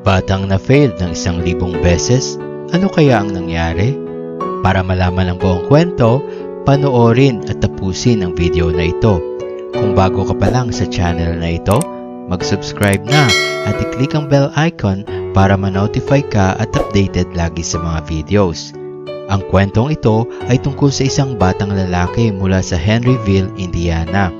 Batang na-failed ng 1,000 beses, ano kaya ang nangyari? Para malaman ang buong kwento, panoorin at tapusin ang video na ito. Kung bago ka pa lang sa channel na ito, mag-subscribe na at i-click ang bell icon para ma-notify ka at updated lagi sa mga videos. Ang kwentong ito ay tungkol sa isang batang lalaki mula sa Henryville, Indiana.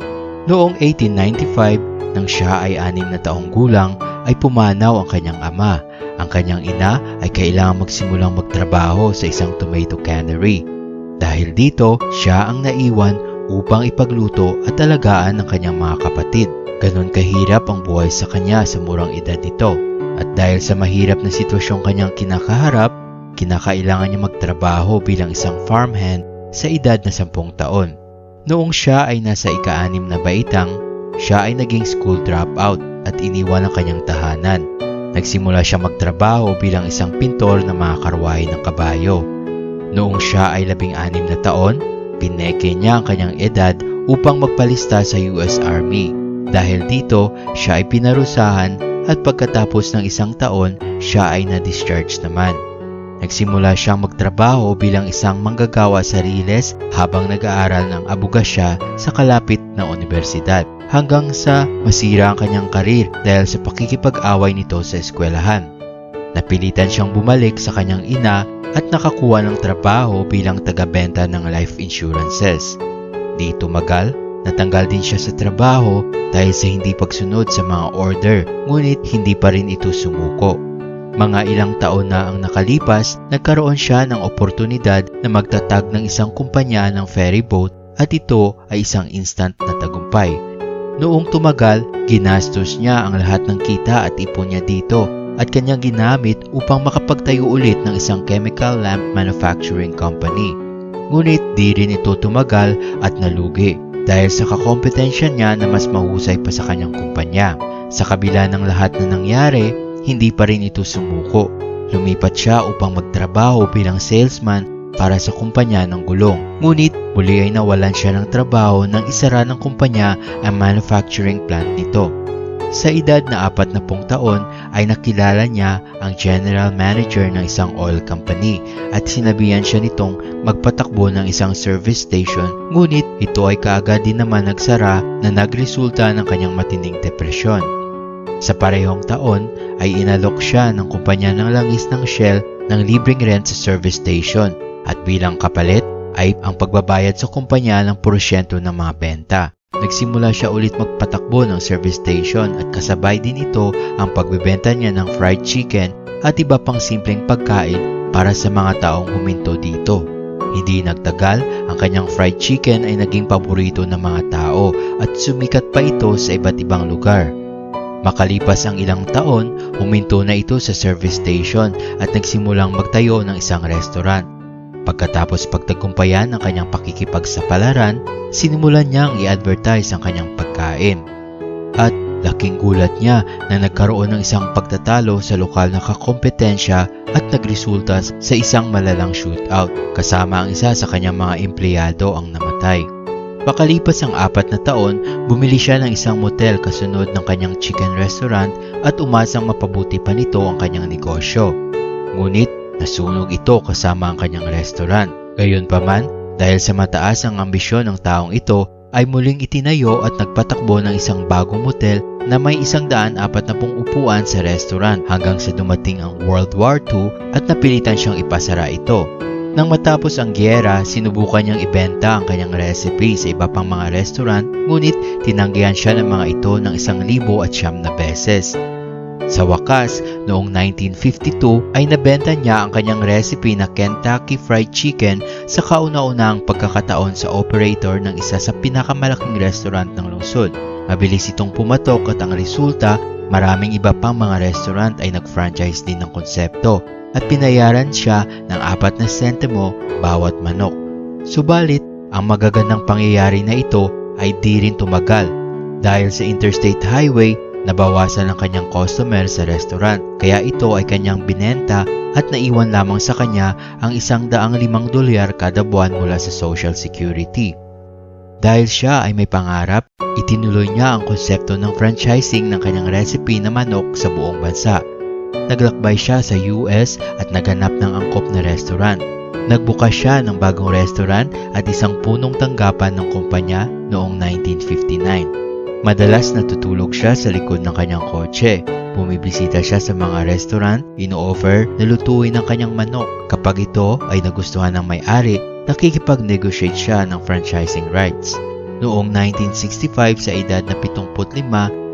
Noong 1895, nang siya ay 6 na taong gulang, ay pumanaw ang kanyang ama. Ang kanyang ina ay kailangang magsimulang magtrabaho sa isang tomato cannery. Dahil dito, siya ang naiwan upang ipagluto at alagaan ng kanyang mga kapatid. Ganon kahirap ang buhay sa kanya sa murang edad nito. At dahil sa mahirap na sitwasyong kanyang kinakaharap, kinakailangan niya magtrabaho bilang isang farmhand sa edad na 10 taon. Noong siya ay nasa ika-6 na baitang, siya ay naging school dropout at iniwan ang kanyang tahanan. Nagsimula siya magtrabaho bilang isang pintor ng mga karwahe ng kabayo. Noong siya ay 16 na taon, pineke niya ang kanyang edad upang magpalista sa US Army. Dahil dito, siya ay pinarusahan at pagkatapos ng 1 taon, siya ay na-discharge naman. Nagsimula siyang magtrabaho bilang isang manggagawa sa riles habang nag-aaral ng abogasya sa kalapit na universidad hanggang sa masira ang kanyang karir dahil sa pakikipag-away nito sa eskwelahan. Napilitan siyang bumalik sa kanyang ina at nakakuha ng trabaho bilang taga-benta ng life insurances. Di tumagal, natanggal din siya sa trabaho dahil sa hindi pagsunod sa mga order, ngunit hindi pa rin ito sumuko. Mga ilang taon na ang nakalipas, nagkaroon siya ng oportunidad na magtatag ng isang kumpanya ng ferry boat at ito ay isang instant na tagumpay. Noong tumagal, ginastos niya ang lahat ng kita at ipon niya dito at kanyang ginamit upang makapagtayo ulit ng isang chemical lamp manufacturing company. Ngunit di rin ito tumagal at nalugi dahil sa kakompetensya niya na mas mahusay pa sa kanyang kumpanya. Sa kabila ng lahat na nangyari, hindi pa rin ito sumuko. Lumipat siya upang magtrabaho bilang salesman para sa kumpanya ng gulong. Ngunit muli ay nawalan siya ng trabaho nang isara ng kumpanya ang manufacturing plant nito. Sa edad na 40 taon ay nakilala niya ang general manager ng isang oil company at sinabihan siya nitong magpatakbo ng isang service station, ngunit ito ay kaagad din naman nagsara na nagresulta ng kanyang matinding depresyon. Sa parehong taon ay inalok siya ng kumpanya ng langis ng Shell ng libreng rent sa service station at bilang kapalit ay ang pagbabayad sa kumpanya ng porsyento ng mga benta. Nagsimula siya ulit magpatakbo ng service station at kasabay din ito ang pagbebenta niya ng fried chicken at iba pang simpleng pagkain para sa mga taong huminto dito. Hindi nagtagal, ang kanyang fried chicken ay naging paborito ng mga tao at sumikat pa ito sa iba't ibang lugar. Makalipas ang ilang taon, huminto na ito sa service station at nagsimulang magtayo ng isang restaurant. Pagkatapos pagtagumpayan ang kanyang pakikipagsapalaran, sinimulan niyang i-advertise ang kanyang pagkain. At laking gulat niya na nagkaroon ng isang pagtatalo sa lokal na kakompetensya at nagresulta sa isang malalang shootout, kasama ang isa sa kanyang mga empleyado ang namatay. Pakalipas ang 4 na taon, bumili siya ng isang motel kasunod ng kanyang chicken restaurant at umasang mapabuti pa nito ang kanyang negosyo. Ngunit nasunog ito kasama ang kanyang restaurant. Gayunpaman, dahil sa mataas ang ambisyon ng taong ito, ay muling itinayo at nagpatakbo ng isang bagong motel na may 140 upuan sa restaurant hanggang sa dumating ang World War II at napilitan siyang ipasara ito. Nang matapos ang giyera, sinubukan niyang ibenta ang kanyang recipe sa iba pang mga restaurant, ngunit tinanggihan siya ng mga ito ng 1,000 na beses. Sa wakas, noong 1952 ay nabenta niya ang kanyang recipe na Kentucky Fried Chicken sa kauna-unahang pagkakataon sa operator ng isa sa pinakamalaking restaurant ng lungsod. Mabilis itong pumatok at ang resulta, maraming iba pang mga restaurant ay nag-franchise din ng konsepto at pinayaran siya ng 4 na sentimo bawat manok. Subalit, ang magagandang pangyayari na ito ay di rin tumagal dahil sa interstate highway, nabawasan ang kanyang customer sa restaurant kaya ito ay kanyang binenta at naiwan lamang sa kanya ang $105 kada buwan mula sa Social Security. Dahil siya ay may pangarap, itinuloy niya ang konsepto ng franchising ng kanyang recipe na manok sa buong bansa. Naglakbay siya sa US at naganap ng angkop na restaurant. Nagbukas siya ng bagong restaurant at isang punong tanggapan ng kumpanya noong 1959. Madalas natutulog siya sa likod ng kanyang kotse. Bumibisita siya sa mga restaurant, ino-offer na lutuin ang kanyang manok. Kapag ito ay nagustuhan ng may-ari, nakikipag-negotiate siya ng franchising rights. Noong 1965 sa edad na 75,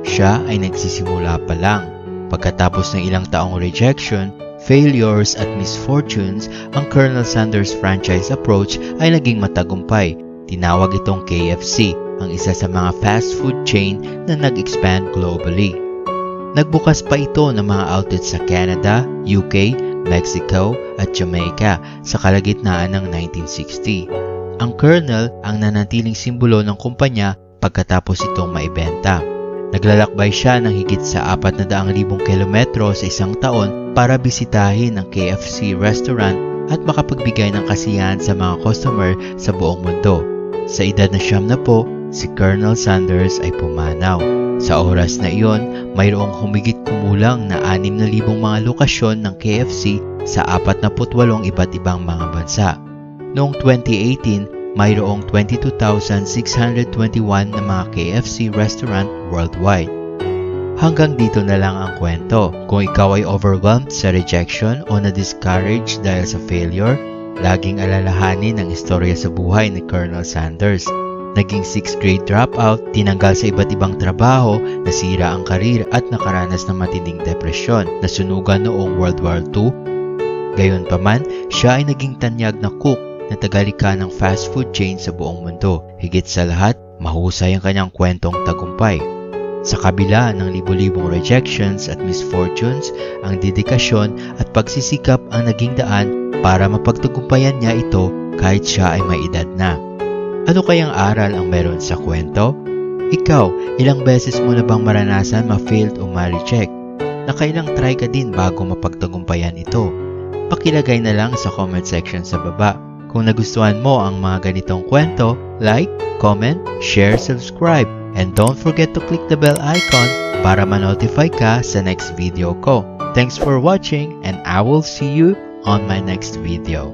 siya ay nagsisimula pa lang. Pagkatapos ng ilang taong rejection, failures at misfortunes, ang Colonel Sanders franchise approach ay naging matagumpay. Tinawag itong KFC, ang isa sa mga fast food chain na nag-expand globally. Nagbukas pa ito ng mga outlets sa Canada, UK, Mexico at Jamaica sa kalagitnaan ng 1960. Ang Colonel ang nanatiling simbolo ng kumpanya pagkatapos itong maibenta. Naglalakbay siya ng higit sa 400,000 kilometro sa isang taon para bisitahin ang KFC restaurant at makapagbigay ng kasiyahan sa mga customer sa buong mundo. Sa edad na 70, si Colonel Sanders ay pumanaw. Sa oras na iyon, mayroong humigit kumulang na 6,000 mga lokasyon ng KFC sa 48 iba't ibang mga bansa. Noong 2018, mayroong 22,621 na mga KFC restaurant worldwide. Hanggang dito na lang ang kwento. Kung ikaw ay overwhelmed sa rejection o na-discouraged dahil sa failure, laging alalahanin ang istorya sa buhay ni Colonel Sanders. Naging 6th grade dropout, tinanggal sa iba't ibang trabaho, nasira ang karir at nakaranas ng matinding depresyon, nasunugan noong World War II. Gayunpaman, siya ay naging tanyag na cook na tagalika ng fast food chain sa buong mundo. Higit sa lahat, mahusay ang kanyang kwentong tagumpay. Sa kabila ng libo-libong rejections at misfortunes, ang dedikasyon at pagsisikap ang naging daan para mapagtagumpayan niya ito kahit siya ay may edad na. Ano kayang aral ang meron sa kwento? Ikaw, ilang beses mo na bang maranasan ma-failed o ma-reject? Nakailang try ka din bago mapagtagumpayan ito? Pakilagay na lang sa comment section sa baba. Kung nagustuhan mo ang mga ganitong kwento, like, comment, share, subscribe, and don't forget to click the bell icon para ma-notify ka sa next video ko. Thanks for watching and I will see you on my next video.